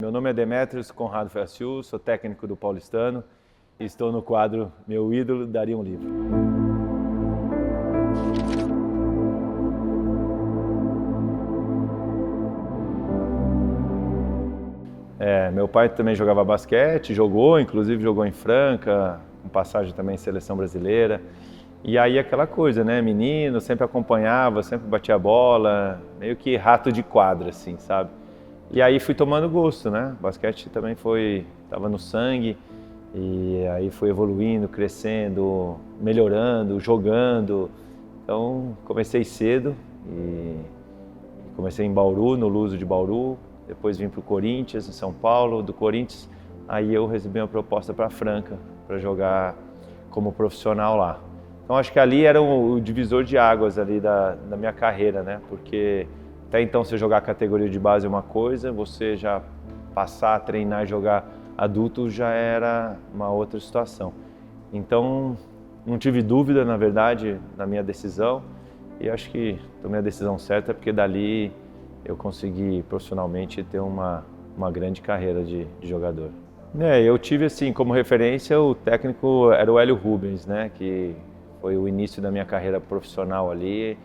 Meu nome é Demetrios Conrado Feaciu, sou técnico do Paulistano e estou no quadro Meu Ídolo Daria um Livro. Meu pai também jogava basquete, inclusive jogou em Franca, com passagem também em seleção brasileira. E aí aquela coisa, né, menino, sempre acompanhava, sempre batia bola, meio que rato de quadra, assim, sabe? E aí fui tomando gosto, né? Basquete também estava no sangue, e aí fui evoluindo, crescendo, melhorando, jogando. Então comecei cedo e comecei em Bauru, no Luso de Bauru, depois vim para o Corinthians, em São Paulo. Do Corinthians, aí eu recebi uma proposta para Franca, para jogar como profissional lá. Então acho que ali era o divisor de águas ali da minha carreira, né? Porque até então você jogar a categoria de base é uma coisa, você já passar a treinar e jogar adulto já era uma outra situação. Então não tive dúvida, na verdade, na minha decisão, e acho que tomei a decisão certa, porque dali eu consegui profissionalmente ter uma grande carreira de jogador. Eu tive assim como referência, o técnico era o Hélio Rubens, né, que foi o início da minha carreira profissional ali,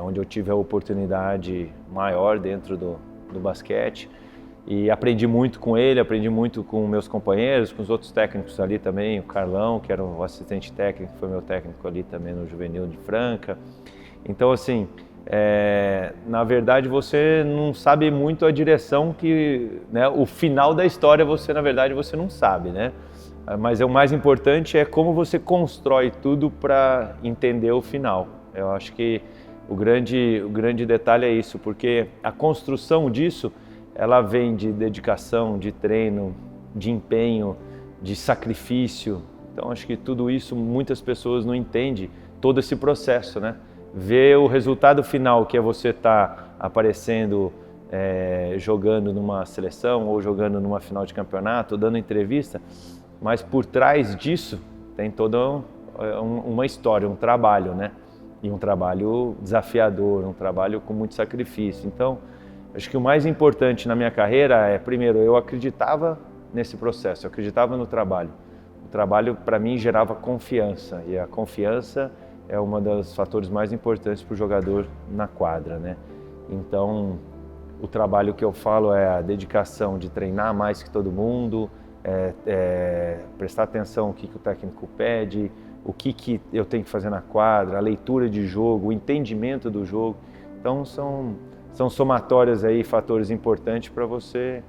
onde eu tive a oportunidade maior dentro do basquete, e aprendi muito com ele, aprendi muito com meus companheiros, com os outros técnicos ali também, o Carlão, que era o assistente técnico, foi meu técnico ali também no Juvenil de Franca. Então assim, na verdade você não sabe muito a direção que, né, o final da história na verdade você não sabe, né? Mas o mais importante é como você constrói tudo para entender o final. Eu acho que o grande detalhe é isso, porque a construção disso, ela vem de dedicação, de treino, de empenho, de sacrifício. Então acho que tudo isso muitas pessoas não entendem, todo esse processo, né? Ver o resultado final, que é você estar aparecendo, jogando numa seleção ou jogando numa final de campeonato, dando entrevista, mas por trás disso tem toda uma história, um trabalho, né? E um trabalho desafiador, um trabalho com muito sacrifício. Então, acho que o mais importante na minha carreira é, primeiro, eu acreditava nesse processo, eu acreditava no trabalho. O trabalho, para mim, gerava confiança, e a confiança é um dos fatores mais importantes para o jogador na quadra, né? Então, o trabalho que eu falo é a dedicação de treinar mais que todo mundo, prestar atenção no que o técnico pede, o que eu tenho que fazer na quadra, a leitura de jogo, o entendimento do jogo. Então são somatórias aí, fatores importantes para você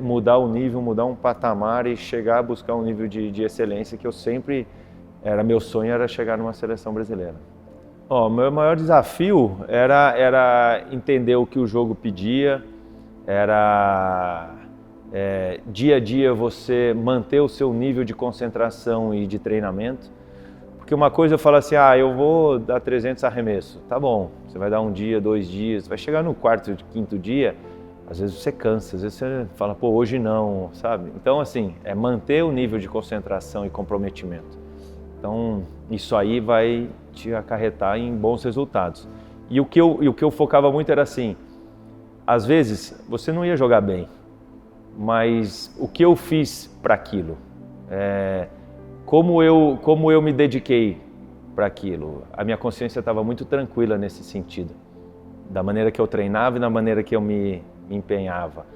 mudar o nível, mudar um patamar e chegar a buscar um nível de excelência que eu sempre, meu sonho era chegar numa seleção brasileira. Meu maior desafio era entender o que o jogo pedia, dia a dia você manter o seu nível de concentração e de treinamento. Porque uma coisa eu falo assim, eu vou dar 300 arremessos, tá bom, você vai dar um dia, 2 dias, vai chegar no quarto, quinto dia, às vezes você cansa, às vezes você fala, pô, hoje não, sabe? Então assim, é manter o nível de concentração e comprometimento. Então isso aí vai te acarretar em bons resultados. E o que eu focava muito era assim, às vezes você não ia jogar bem, mas o que eu fiz para aquilo, como eu me dediquei para aquilo, a minha consciência estava muito tranquila nesse sentido, da maneira que eu treinava e da maneira que eu me empenhava.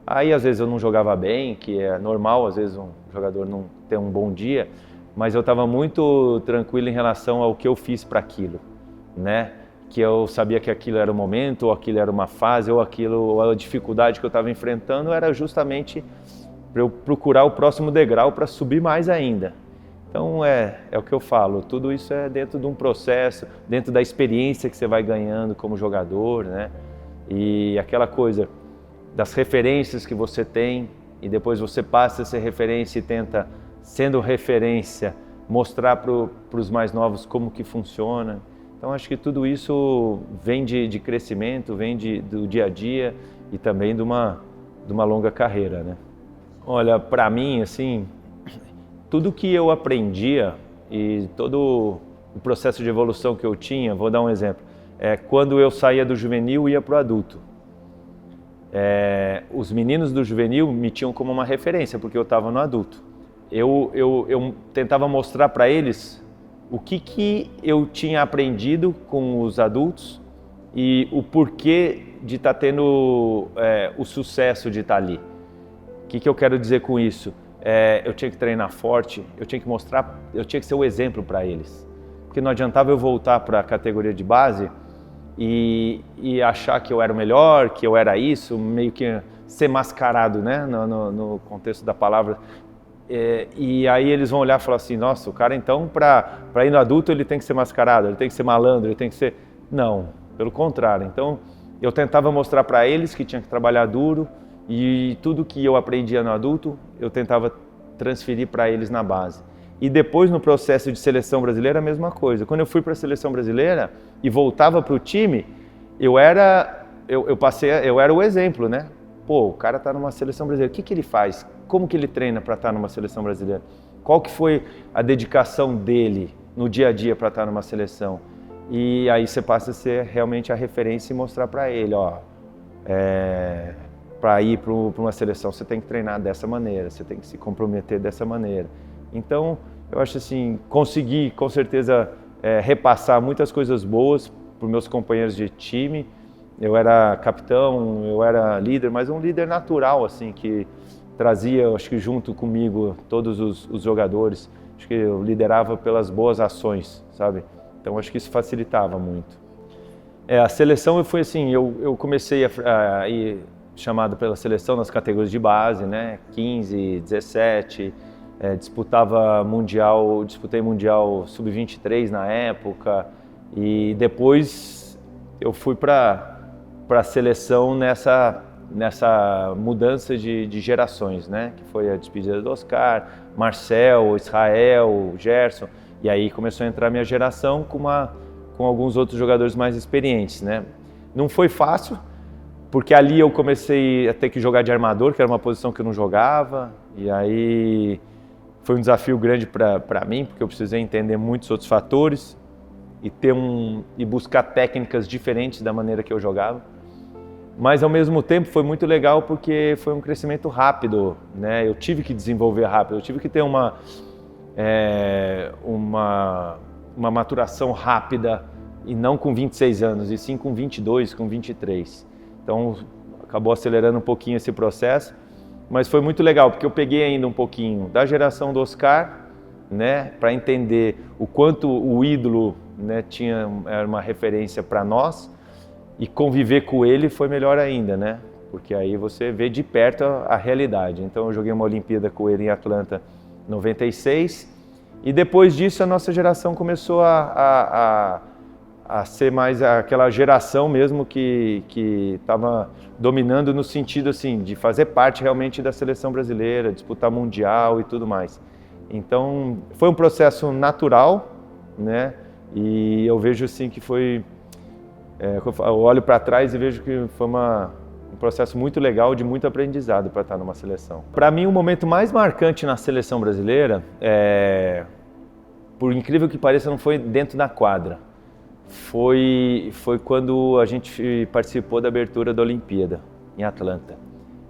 Aí às vezes eu não jogava bem, que é normal, às vezes um jogador não ter um bom dia, mas eu estava muito tranquilo em relação ao que eu fiz para aquilo, né? Que eu sabia que aquilo era o momento, ou aquilo era uma fase, ou a dificuldade que eu estava enfrentando era justamente para eu procurar o próximo degrau para subir mais ainda. Então é o que eu falo, tudo isso é dentro de um processo, dentro da experiência que você vai ganhando como jogador, né? E aquela coisa das referências que você tem, e depois você passa a ser referência e tenta, sendo referência, mostrar para os mais novos como que funciona. Então acho que tudo isso vem de crescimento, vem do dia a dia e também de uma longa carreira, né? Olha, para mim, assim, tudo que eu aprendia e todo o processo de evolução que eu tinha, vou dar um exemplo, quando eu saía do juvenil e ia para o adulto. os meninos do juvenil me tinham como uma referência, porque eu estava no adulto. Eu tentava mostrar para eles o que eu tinha aprendido com os adultos e o porquê de estar tendo o sucesso de estar ali. O que eu quero dizer com isso? Eu tinha que treinar forte, eu tinha que mostrar, eu tinha que ser o exemplo para eles. Porque não adiantava eu voltar para a categoria de base e achar que eu era o melhor, que eu era isso, meio que ser mascarado, né, no contexto da palavra. E aí eles vão olhar e falar assim, nossa, o cara então para ir no adulto ele tem que ser mascarado, ele tem que ser malandro, ele tem que ser... Não, pelo contrário. Então eu tentava mostrar para eles que tinha que trabalhar duro e tudo que eu aprendia no adulto eu tentava transferir para eles na base. E depois no processo de seleção brasileira a mesma coisa. Quando eu fui para a seleção brasileira e voltava para o time, eu era o exemplo, né? Pô, o cara tá numa seleção brasileira, o que ele faz? Como que ele treina para estar numa seleção brasileira? Qual que foi a dedicação dele no dia a dia para estar numa seleção? E aí você passa a ser realmente a referência e mostrar para ele, ó, para ir para uma seleção você tem que treinar dessa maneira, você tem que se comprometer dessa maneira. Então, eu acho assim, consegui com certeza repassar muitas coisas boas para os meus companheiros de time. Eu era capitão, eu era líder, mas um líder natural, assim, que trazia, acho que junto comigo, todos os jogadores. Acho que eu liderava pelas boas ações, sabe? Então, acho que isso facilitava muito. A seleção foi assim, eu comecei a ir chamado pela seleção nas categorias de base, né? 15, 17, disputei Mundial Sub-23 na época e depois eu fui para a seleção nessa mudança de gerações, né? Que foi a despedida do Oscar, Marcel, Israel, Gerson, e aí começou a entrar a minha geração com alguns outros jogadores mais experientes, né? Não foi fácil, porque ali eu comecei a ter que jogar de armador, que era uma posição que eu não jogava, e aí foi um desafio grande para mim, porque eu precisei entender muitos outros fatores e buscar técnicas diferentes da maneira que eu jogava. Mas ao mesmo tempo foi muito legal porque foi um crescimento rápido, né? Eu tive que desenvolver rápido, eu tive que ter uma maturação rápida e não com 26 anos, e sim com 22, com 23. Então acabou acelerando um pouquinho esse processo, mas foi muito legal porque eu peguei ainda um pouquinho da geração do Oscar, né, para entender o quanto o ídolo, né, era uma referência para nós, e conviver com ele foi melhor ainda, né? Porque aí você vê de perto a realidade. Então eu joguei uma Olimpíada com ele em Atlanta em 96 e depois disso a nossa geração começou a ser mais aquela geração mesmo que estava dominando no sentido assim de fazer parte realmente da seleção brasileira, disputar mundial e tudo mais. Então foi um processo natural, né? E eu vejo assim que foi eu olho para trás e vejo que foi um processo muito legal, de muito aprendizado para estar numa seleção. Para mim, o momento mais marcante na seleção brasileira, por incrível que pareça, não foi dentro da quadra. Foi quando a gente participou da abertura da Olimpíada, em Atlanta.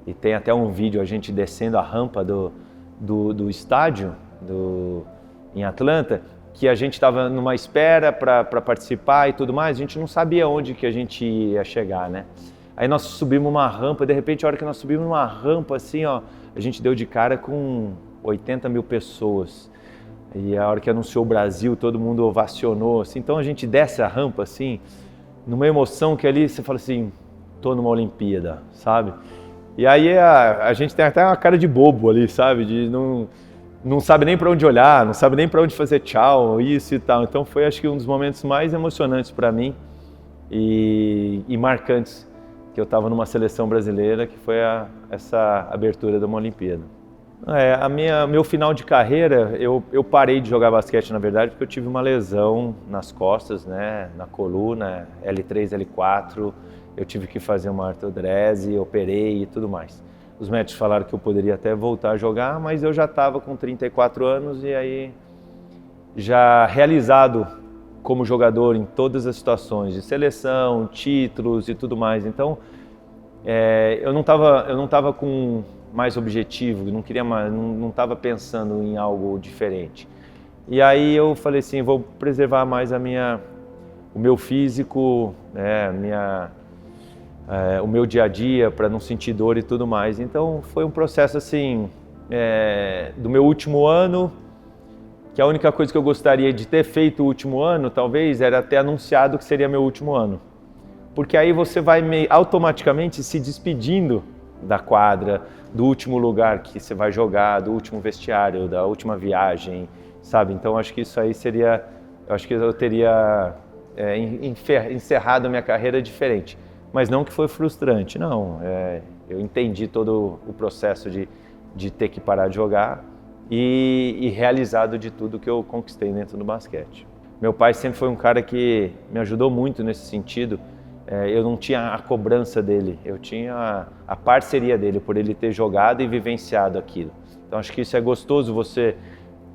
E tem até um vídeo, a gente descendo a rampa do estádio em Atlanta, que a gente estava numa espera para participar e tudo mais, a gente não sabia onde que a gente ia chegar, né? Aí nós subimos uma rampa, de repente a hora que nós subimos uma rampa assim, ó, a gente deu de cara com 80 mil pessoas. E a hora que anunciou o Brasil, todo mundo ovacionou, assim. Então a gente desce a rampa assim, numa emoção que ali você fala assim, tô numa Olimpíada, sabe? E aí a gente tem até uma cara de bobo ali, sabe? De não sabe nem para onde olhar, não sabe nem para onde fazer tchau, isso e tal. Então foi, acho que, um dos momentos mais emocionantes para mim e marcantes que eu estava numa seleção brasileira, que foi essa abertura de uma Olimpíada. Meu final de carreira, eu parei de jogar basquete, na verdade, porque eu tive uma lesão nas costas, né, na coluna, L3, L4, eu tive que fazer uma artrodrese, operei e tudo mais. Os médicos falaram que eu poderia até voltar a jogar, mas eu já estava com 34 anos e aí já realizado como jogador em todas as situações de seleção, títulos e tudo mais. Então eu não tava com mais objetivo, não queria mais, não estava pensando em algo diferente. E aí eu falei assim, vou preservar mais o meu físico, o meu dia a dia, para não sentir dor e tudo mais. Então foi um processo assim, do meu último ano, que a única coisa que eu gostaria de ter feito o último ano, talvez, era ter anunciado que seria meu último ano. Porque aí você vai automaticamente se despedindo da quadra, do último lugar que você vai jogar, do último vestiário, da última viagem, sabe? Então acho que isso aí seria, acho que eu teria encerrado a minha carreira diferente. Mas não que foi frustrante, não. Eu entendi todo o processo de ter que parar de jogar e realizado de tudo que eu conquistei dentro do basquete. Meu pai sempre foi um cara que me ajudou muito nesse sentido. Eu não tinha a cobrança dele, eu tinha a parceria dele por ele ter jogado e vivenciado aquilo. Então acho que isso é gostoso, você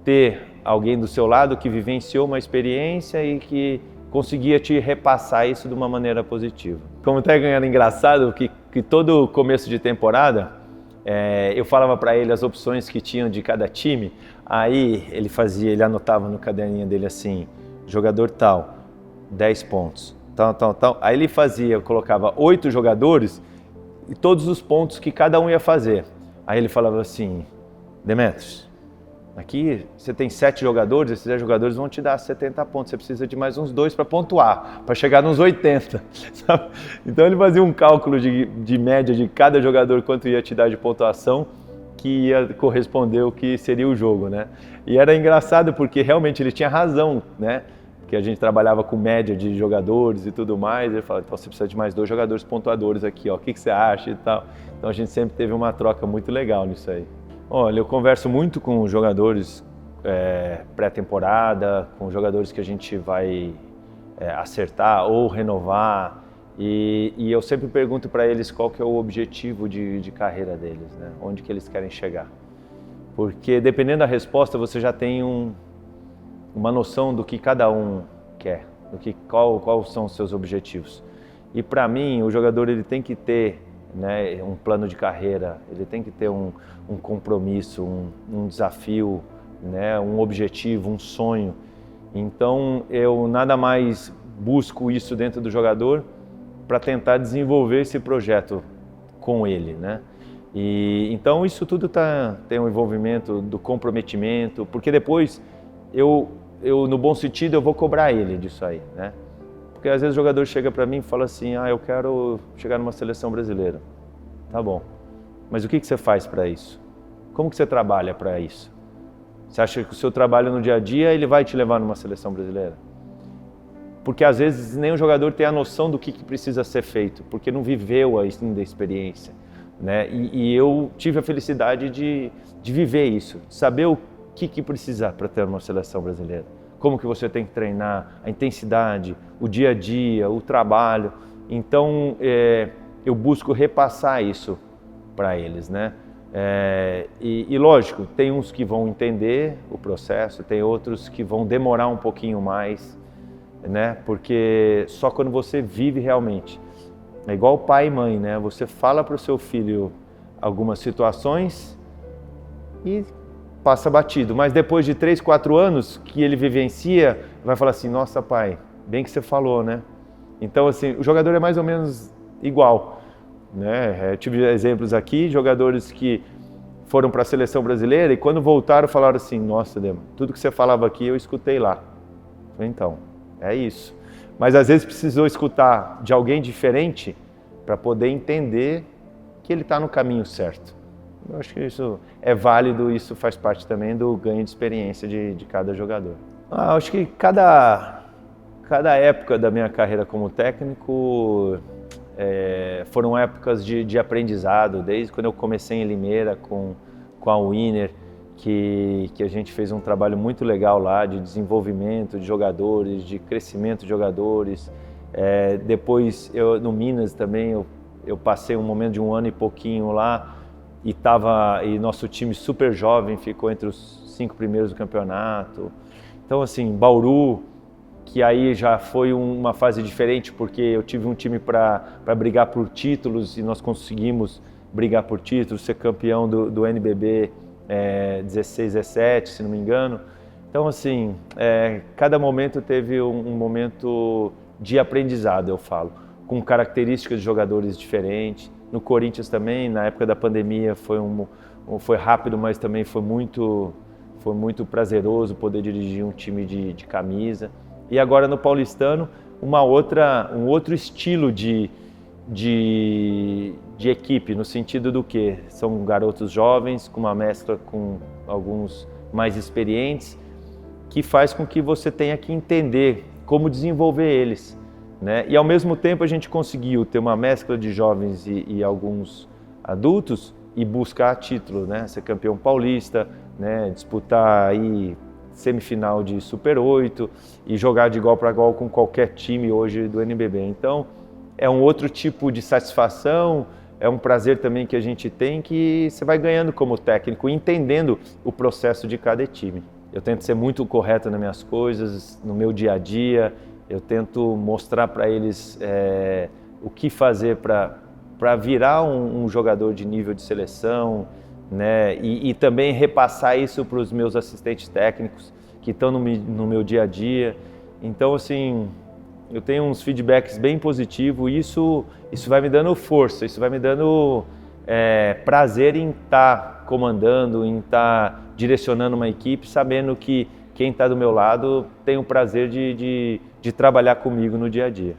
ter alguém do seu lado que vivenciou uma experiência e que conseguia te repassar isso de uma maneira positiva. Como técnico era engraçado que todo começo de temporada eu falava para ele as opções que tinham de cada time, aí ele anotava no caderninho dele assim, jogador tal, 10 pontos. Tal. Aí ele colocava 8 jogadores e todos os pontos que cada um ia fazer. Aí ele falava assim, Demetrios, aqui você tem 7 jogadores, esses 10 jogadores vão te dar 70 pontos, você precisa de mais uns 2 para pontuar, para chegar nos 80. Sabe? Então ele fazia um cálculo de média de cada jogador, quanto ia te dar de pontuação, que ia corresponder ao que seria o jogo, né? E era engraçado porque realmente ele tinha razão, né? Que a gente trabalhava com média de jogadores e tudo mais, ele falava, então você precisa de mais 2 jogadores pontuadores aqui, ó, o que você acha e tal. Então a gente sempre teve uma troca muito legal nisso aí. Olha, eu converso muito com jogadores pré-temporada, com jogadores que a gente vai acertar ou renovar, e eu sempre pergunto para eles qual que é o objetivo de carreira deles, né? Onde que eles querem chegar. Porque dependendo da resposta você já tem uma noção do que cada um quer, quais são os seus objetivos. E para mim, o jogador ele tem que ter, né, um plano de carreira, ele tem que ter um compromisso, um desafio, né, um objetivo, um sonho. Então eu nada mais busco isso dentro do jogador para tentar desenvolver esse projeto com ele, né? E então isso tudo tem um envolvimento do comprometimento, porque depois eu no bom sentido, eu vou cobrar ele disso aí, né? Porque às vezes o jogador chega para mim e fala assim, eu quero chegar numa seleção brasileira. Tá bom, mas o que você faz para isso? Como que você trabalha para isso? Você acha que o seu trabalho no dia a dia, ele vai te levar numa seleção brasileira? Porque às vezes nem o jogador tem a noção do que precisa ser feito, porque não viveu ainda a experiência, né? E eu tive a felicidade de viver isso, de saber o que precisa para ter uma seleção brasileira. Como que você tem que treinar, a intensidade, o dia a dia, o trabalho. Então, eu busco repassar isso para eles, né? E lógico, tem uns que vão entender o processo, tem outros que vão demorar um pouquinho mais, né? Porque só quando você vive realmente. É igual pai e mãe, né? Você fala para o seu filho algumas situações e passa batido, mas depois de 3, 4 anos que ele vivencia, vai falar assim, nossa pai, bem que você falou, né? Então assim, o jogador é mais ou menos igual, né? Eu tive exemplos aqui, jogadores que foram para a seleção brasileira e quando voltaram falaram assim, nossa, Dema, tudo que você falava aqui eu escutei lá. Então, é isso. Mas às vezes precisou escutar de alguém diferente para poder entender que ele está no caminho certo. Eu acho que isso é válido, isso faz parte também do ganho de experiência de cada jogador. Acho que cada época da minha carreira como técnico foram épocas de aprendizado, desde quando eu comecei em Limeira com a Winner, que a gente fez um trabalho muito legal lá de desenvolvimento de jogadores, de crescimento de jogadores. Depois, no Minas também, eu passei um momento de 1 ano e pouquinho lá, e nosso time super jovem ficou entre os 5 primeiros do campeonato. Então assim, Bauru, que aí já foi uma fase diferente, porque eu tive um time para brigar por títulos e nós conseguimos brigar por títulos, ser campeão do NBB 16, 17, se não me engano. Então, assim, cada momento teve um momento de aprendizado, eu falo, com características de jogadores diferentes. No Corinthians também, na época da pandemia, foi rápido, mas também foi muito prazeroso poder dirigir um time de camisa. E agora no Paulistano, um outro estilo de equipe, no sentido do que são garotos jovens, com uma mescla com alguns mais experientes, que faz com que você tenha que entender como desenvolver eles, né? E ao mesmo tempo a gente conseguiu ter uma mescla de jovens e alguns adultos e buscar título, né? Ser campeão paulista, né? Disputar aí semifinal de Super 8 e jogar de igual para igual com qualquer time hoje do NBB. Então é um outro tipo de satisfação, é um prazer também que a gente tem, que você vai ganhando como técnico, entendendo o processo de cada time. Eu tento ser muito correto nas minhas coisas, no meu dia a dia, eu tento mostrar para eles o que fazer para virar um jogador de nível de seleção, né? E também repassar isso para os meus assistentes técnicos que estão no meu dia a dia. Então, assim, eu tenho uns feedbacks bem positivos e isso vai me dando força, isso vai me dando prazer em estar comandando, em estar direcionando uma equipe, sabendo que quem está do meu lado tem o prazer de trabalhar comigo no dia a dia.